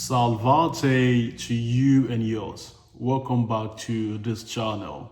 Salvate to you and yours. Welcome back to this channel.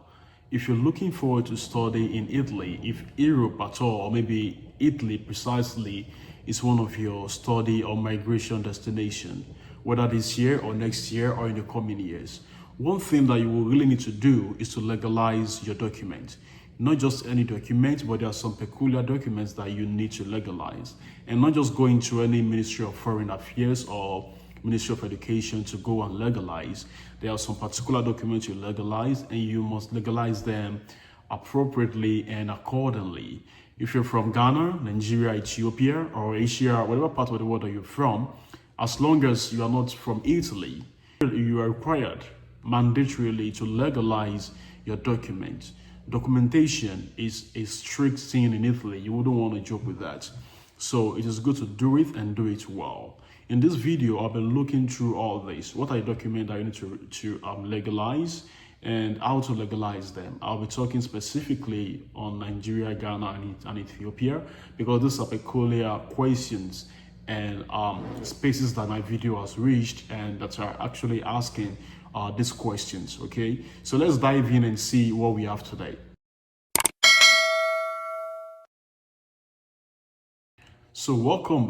If you're looking forward to study in Italy, if Europe at all, or maybe Italy precisely, is one of your study or migration destination, whether this year or next year or in the coming years, one thing that you will really need to do is to legalize your document. Not just any document, but there are some peculiar documents that you need to legalize. And not just going to any Ministry of Foreign Affairs or Ministry of Education to go and legalize. There are some particular documents you legalize, and you must legalize them appropriately and accordingly. If you're from Ghana, Nigeria, Ethiopia, or Asia, whatever part of the world that you're from, as long as you are not from Italy, you are required mandatorily to legalize your document. Documentation is a strict thing in Italy. You wouldn't want to joke with that. So it is good to do it and do it well. In this video, I'll be looking through all this. What are documents that you need to legalize and how to legalize them. I'll be talking specifically on Nigeria, Ghana, and Ethiopia, because these are peculiar questions and spaces that my video has reached and that are actually asking these questions, okay? So let's dive in and see what we have today. So welcome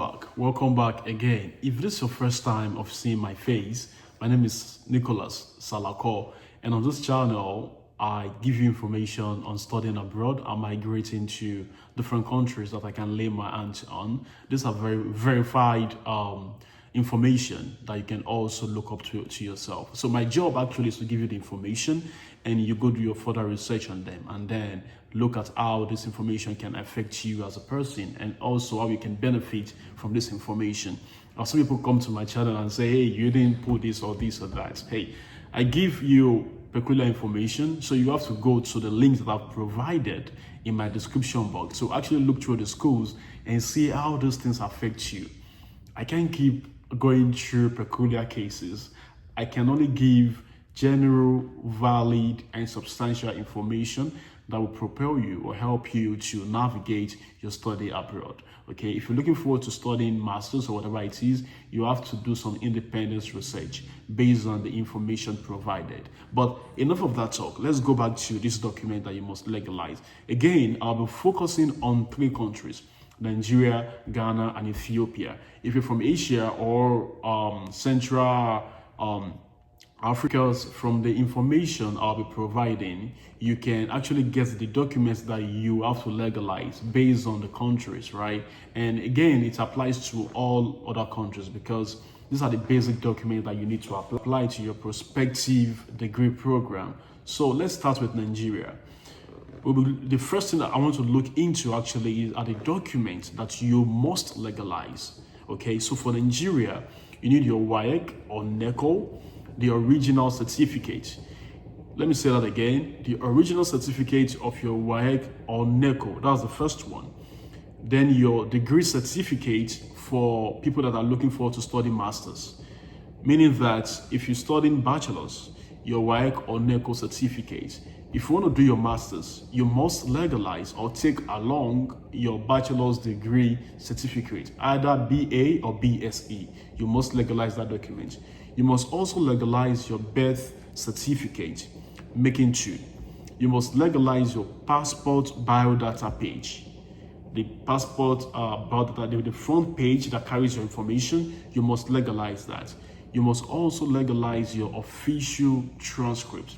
back again. If this is your first time of seeing my face, my name is Nicholas Salako, and on this channel, I give you information on studying abroad and migrating to different countries that I can lay my hands on. These are very verified information that you can also look up to yourself. So my job actually is to give you the information and you go do your further research on them and then look at how this information can affect you as a person and also how you can benefit from this information. Now, some people come to my channel and say, hey, you didn't put this or that. Hey, I give you peculiar information, so you have to go to the links that I've provided in my description box. So actually look through the schools and see how those things affect you. I can't keep going through peculiar cases. I can only give general, valid, and substantial information that will propel you or help you to navigate your study abroad. Okay, if you're looking forward to studying masters or whatever it is, you have to do some independent research based on the information provided. But enough of that talk. Let's go back to this document that you must legalize. Again, I'll be focusing on 3 countries: Nigeria, Ghana, and Ethiopia. If you're from Asia or Central Africa, from the information I'll be providing, you can actually get the documents that you have to legalize based on the countries, right? And again, it applies to all other countries because these are the basic documents that you need to apply to your prospective degree program. So let's start with Nigeria. The first thing that I want to look into actually are the documents that you must legalize. Okay, so for Nigeria, you need your WAEC or NECO, the original certificate. Let me say that again. The original certificate of your WAEC or NECO, that's the first one. Then your degree certificate for people that are looking forward to study masters. Meaning that if you're studying bachelors, your WAEC or NECO certificate. If you want to do your masters, you must legalize or take along your bachelor's degree certificate, either BA or BSE. You must legalize that document. You must also legalize your birth certificate, making 2. You must legalize your passport biodata page. The passport biodata, the front page that carries your information, you must legalize that. You must also legalize your official transcript.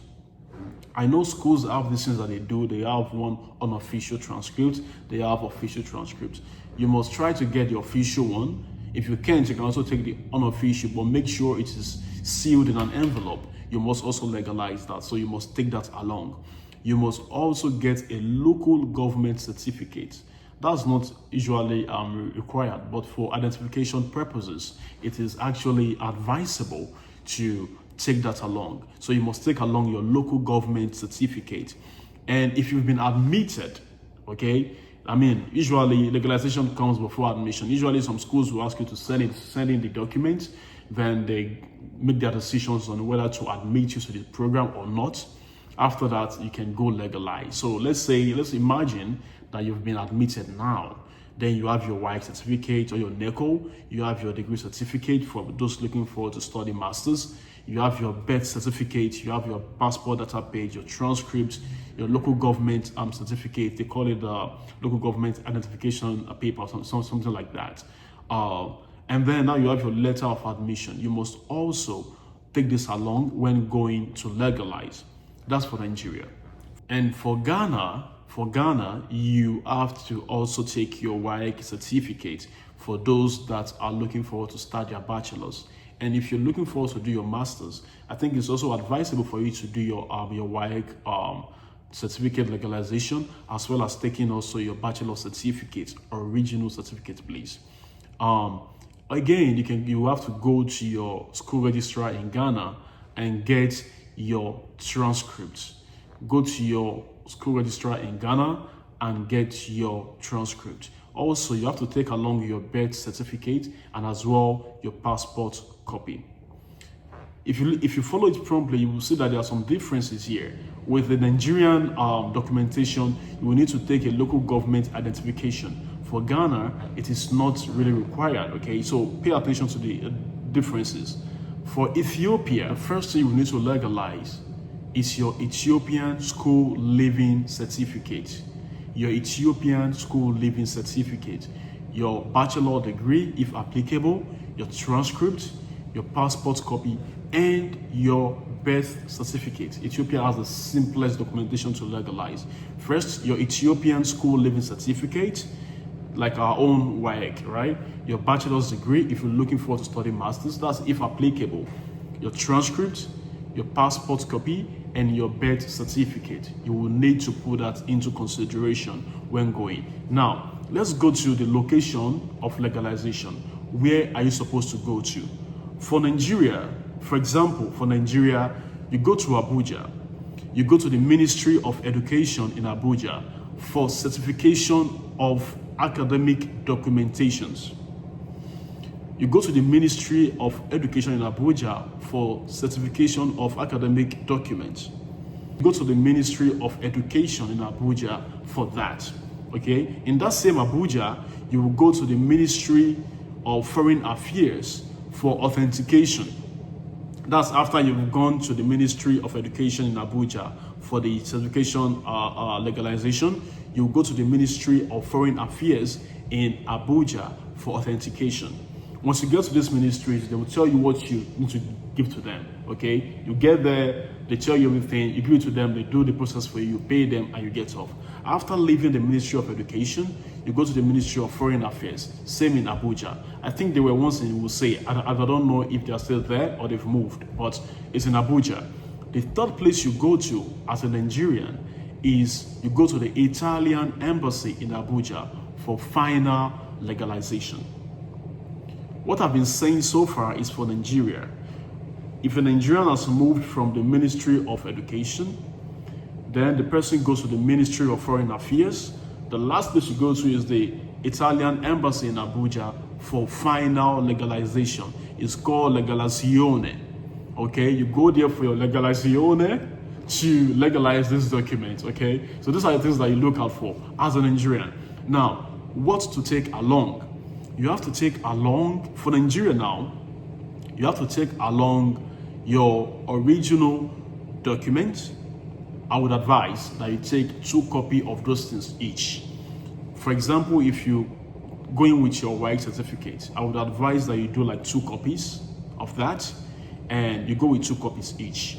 I know schools have these things that they do. They have one unofficial transcript. They have official transcripts. You must try to get the official one. If you can't, you can also take the unofficial, but make sure it is sealed in an envelope. You must also legalize that. So you must take that along. You must also get a local government certificate. That's not usually required, but for identification purposes, it is actually advisable to take that along. So you must take along your local government certificate. And if you've been admitted, okay, I mean, usually legalization comes before admission. Usually some schools will ask you to send in the documents, then they make their decisions on whether to admit you to the program or not. After that, you can go legalize. So let's imagine that you've been admitted now. Then you have your WAEC certificate or your NECO. You have your degree certificate for those looking forward to study masters. You have your birth certificate. You have your passport data page, your transcript, your local government certificate. They call it local government identification paper, something like that. And then now you have your letter of admission. You must also take this along when going to Legalize. That's for Nigeria. And for Ghana, you have to also take your WAEC certificate for those that are looking forward to start their bachelors. And if you're looking forward to do your masters, I think it's also advisable for you to do your WAEC certificate legalization, as well as taking also your bachelor certificate, original certificate, please. Again, you have to go to your school registrar in Ghana and get your transcripts. Go to your school registrar in Ghana and get your transcript. Also, you have to take along your birth certificate and as well your passport copy. If you follow it promptly, you will see that there are some differences here. With the Nigerian documentation, you will need to take a local government identification. For Ghana, it is not really required, okay? So pay attention to the differences. For Ethiopia, the first thing you will need to legalize is your Ethiopian school living certificate. Your Ethiopian school living certificate, your bachelor degree, if applicable, your transcript, your passport copy, and your birth certificate. Ethiopia has the simplest documentation to legalize. First, your Ethiopian school living certificate, like our own WAEC, right? Your bachelor's degree, if you're looking forward to study masters, that's if applicable. Your transcript, your passport copy, and your birth certificate. You will need to put that into consideration when going. Now, let's go to the location of legalization. Where are you supposed to go to? For Nigeria, for example, you go to Abuja. You go to the Ministry of Education in Abuja for certification of academic documentations. You go to the Ministry of Education in Abuja for certification of academic documents. You go to the Ministry of Education in Abuja for that, okay? In that same Abuja, you will go to the Ministry of Foreign Affairs for authentication. That's after you've gone to the Ministry of Education in Abuja for the certification legalization. You go to the Ministry of Foreign Affairs in Abuja for authentication. Once you get to these ministries, they will tell you what you need to give to them, okay? You get there, they tell you everything, you give it to them, they do the process for you, you pay them, and you get off. After leaving the Ministry of Education, you go to the Ministry of Foreign Affairs, same in Abuja. I think they were once in Wuse. I don't know if they're still there or they've moved, but it's in Abuja. The third place you go to as a Nigerian is you go to the Italian Embassy in Abuja for final legalization. What I've been saying so far is for Nigeria. If a Nigerian has moved from the Ministry of Education, then the person goes to the Ministry of Foreign Affairs. The last place you go to is the Italian Embassy in Abuja for final legalization. It's called Legalizazione. Okay, you go there for your Legalizazione to legalize this document, okay? So these are the things that you look out for as a Nigerian. Now, what to take along? You have to take along, for Nigeria now, you have to take along your original document. I would advise that you take 2 copies of those things each. For example, if you going with your WAEC certificate, I would advise that you do like 2 copies of that, and you go with 2 copies each.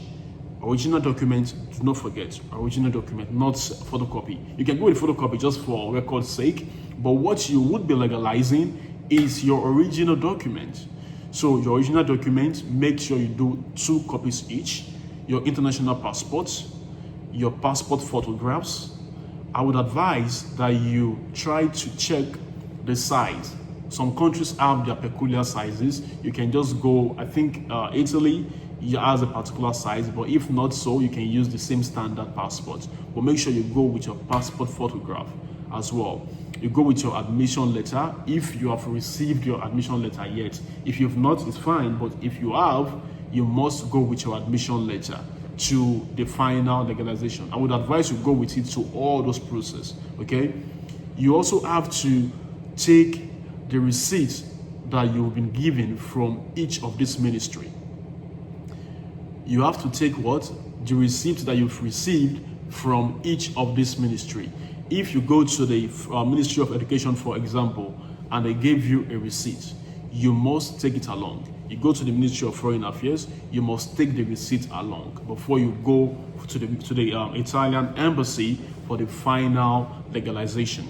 Original document, do not forget, original document, not photocopy. You can go with photocopy just for record's sake, but what you would be legalizing is your original document. So your original document, make sure you do 2 copies each. Your international passports, your passport photographs. I would advise that you try to check the size. Some countries have their peculiar sizes. You can just go, I think Italy has a particular size, but if not so, you can use the same standard passport. But make sure you go with your passport photograph as well. You go with your admission letter if you have received your admission letter yet. If you've not, it's fine, but if you have, you must go with your admission letter to the final legalization. I would advise you go with it to all those processes, okay? You also have to take the receipts that you've been given from each of this ministry. You have to take what? The receipts that you've received from each of this ministry. If you go to the Ministry of Education, for example, and they gave you a receipt, you must take it along. You go to the Ministry of Foreign Affairs, you must take the receipt along before you go to the Italian embassy for the final legalization.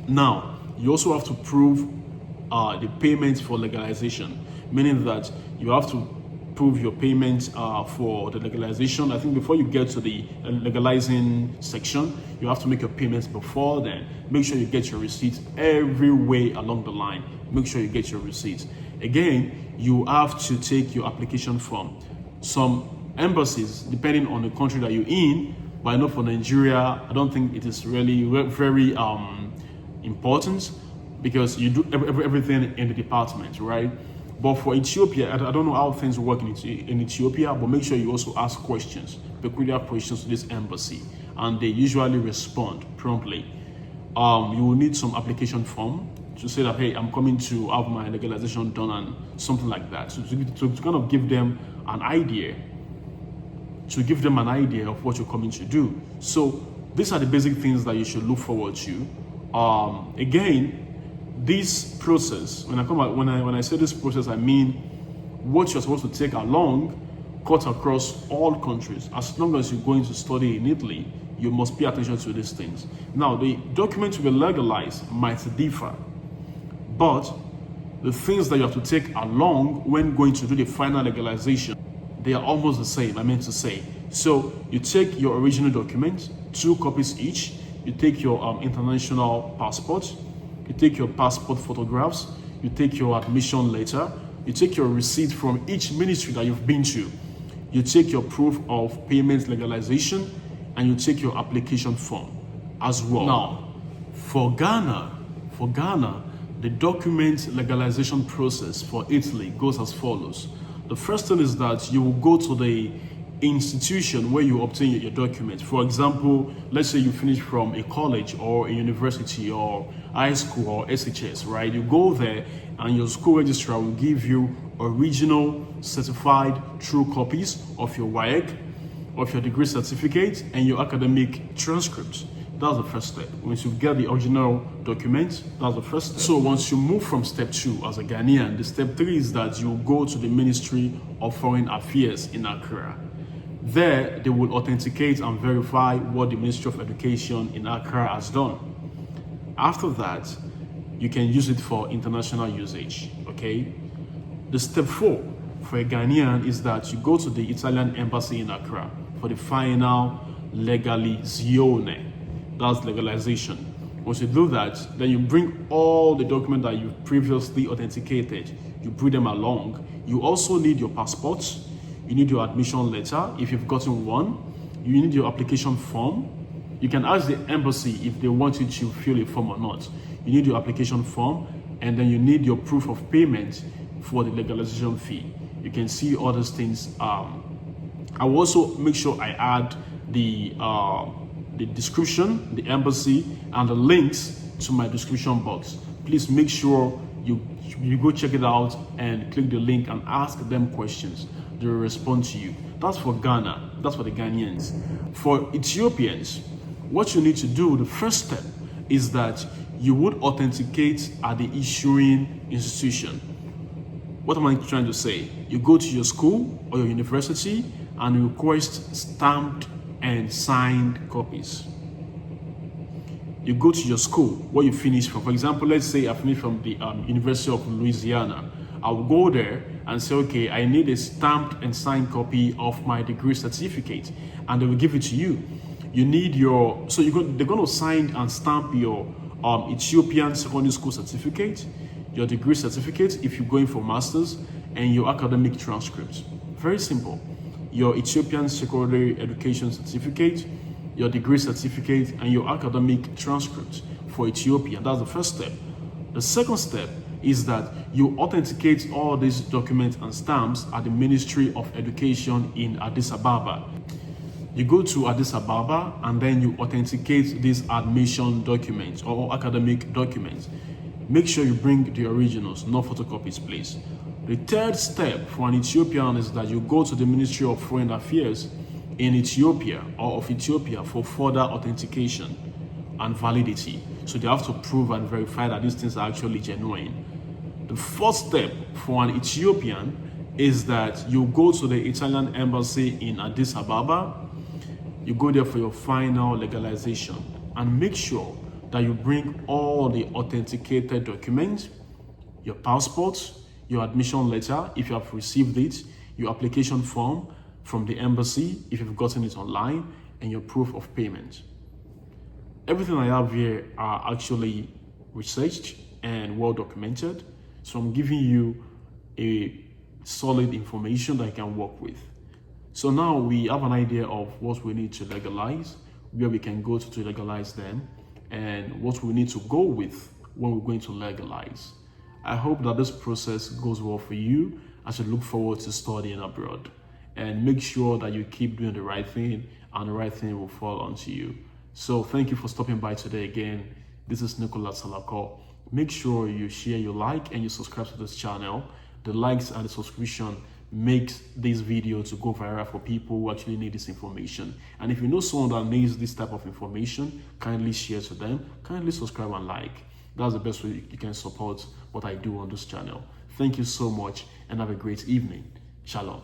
Now, you also have to prove the payment for legalization, meaning that you have to prove your payment for the legalization. I think before you get to the legalizing section, you have to make your payments before then. Make sure you get your receipts every way along the line. Make sure you get your receipts. Again, you have to take your application form. Some embassies, depending on the country that you're in, but I know for Nigeria, I don't think it is really very important, because you do everything in the department, right? But for Ethiopia, I don't know how things work in Ethiopia, but make sure you also ask questions, peculiar questions to this embassy, and they usually respond promptly. You will need some application form to say that, hey, I'm coming to have my legalization done and something like that. So to kind of give them an idea, of what you're coming to do. So these are the basic things that you should look forward to. Again, this process, when I say this process, I mean what you're supposed to take along cut across all countries. As long as you're going to study in Italy, you must pay attention to these things. Now, the document to be legalized might differ, but the things that you have to take along when going to do the final legalization, they are almost the same, I meant to say. So you take your original document, 2 copies each. You take your international passport. You take your passport photographs. You take your admission letter. You take your receipt from each ministry that you've been to. You take your proof of payment legalization, and you take your application form as well. Now, for Ghana, the document legalization process for Italy goes as follows. The first thing is that you will go to the institution where you obtain your document. For example, let's say you finish from a college or a university or high school or SHS, right? You go there and your school registrar will give you original certified true copies of your WAEC, of your degree certificate, and your academic transcripts. That's the first step. Once you get the original document, that's the first step. So once you move from step 2 as a Ghanaian, the step 3 is that you go to the Ministry of Foreign Affairs in Accra. There, they will authenticate and verify what the Ministry of Education in Accra has done. After that, you can use it for international usage, okay? The step 4 for a Ghanaian is that you go to the Italian embassy in Accra for the final legalization. That's legalization. Once you do that, then you bring all the documents that you've previously authenticated. You bring them along. You also need your passports. You need your admission letter if you've gotten one. You need your application form. You can ask the embassy if they want you to fill a form or not. You need your application form, and then you need your proof of payment for the legalization fee. You can see all those things. I will also make sure I add the description, the embassy, and the links to my description box. Please make sure you go check it out and click the link and ask them questions. They will respond to you. That's for Ghana. That's for the Ghanaians. For Ethiopians, what you need to do, the first step, is that you would authenticate at the issuing institution. What am I trying to say? You go to your school or your university and request stamped and signed copies. You go to your school where you finish from. For example, let's say I finished from the University of Louisiana. I'll go there and say, okay, I need a stamped and signed copy of my degree certificate, and they will give it to you. You need your, so they're going to sign and stamp your Ethiopian secondary school certificate, your degree certificate if you're going for masters, and your academic transcripts. Very simple. Your Ethiopian secondary education certificate, your degree certificate, and your academic transcripts for Ethiopia. That's the first step. The second step is that you authenticate all these documents and stamps at the Ministry of Education in Addis Ababa. You go to Addis Ababa and then you authenticate these admission documents or academic documents. Make sure you bring the originals, not photocopies, please. The third step for an Ethiopian is that you go to the Ministry of Foreign Affairs in Ethiopia or of Ethiopia for further authentication and validity. So they have to prove and verify that these things are actually genuine. The fourth step for an Ethiopian is that you go to the Italian embassy in Addis Ababa. You go there for your final legalization, and make sure that you bring all the authenticated documents, your passport, your admission letter if you have received it, your application form from the embassy if you've gotten it online, and your proof of payment. Everything I have here are actually researched and well documented, so I'm giving you a solid information that you can work with. So now we have an idea of what we need to legalize, where we can go to legalize them, and what we need to go with when we're going to legalize. I hope that this process goes well for you as you look forward to studying abroad. And make sure that you keep doing the right thing, and the right thing will fall onto you. So thank you for stopping by today again. This is Nicholas Salako. Make sure you share, you like, and you subscribe to this channel. The likes and the subscription makes this video to go viral for people who actually need this information. And if you know someone that needs this type of information, kindly share to them, kindly subscribe and like. That's the best way you can support what I do on this channel. Thank you so much, and have a great evening. Shalom.